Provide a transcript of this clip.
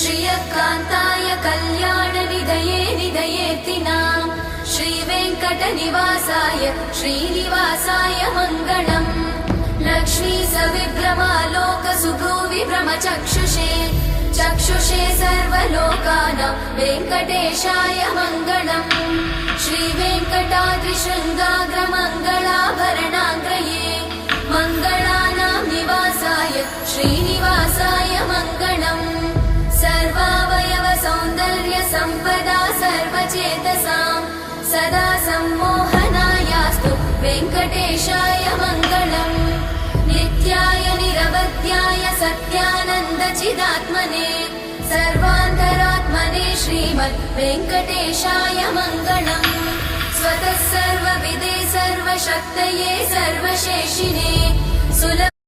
श्रियकान्ताय कल्याणनिधये निधयेऽर्थिनाम् श्रीवेङ्कटनिवासाय श्रीनिवासाय मङ्गलम् लक्ष्मी सविभ्रमालोकसुभ्रूविभ्रमचक्षुषे चक्षुषे सर्वलोकानां वेङ्कटेशाय मङ्गलम् श्रीवेङ्कटाद्रिशृङ्गाग्रमङ्गलाभरणाग्रये मङ्गलानां निवासाय श्रीनिवासाय मङ्गलम् सर्वावयव सौन्दर्य सम्पदा सर्वचेतसां सदा सम्मोहनायास्तु वेङ्कटेशाय मङ्गलम् नित्याय निरवध्याय सत्यानन्दचिदात्मने सर्वान्तरात्मने श्रीमद् वेङ्कटेशाय मङ्गलम् स्वतः सर्वविदे सर्वशक्तये सर्वशेषिने सुलभ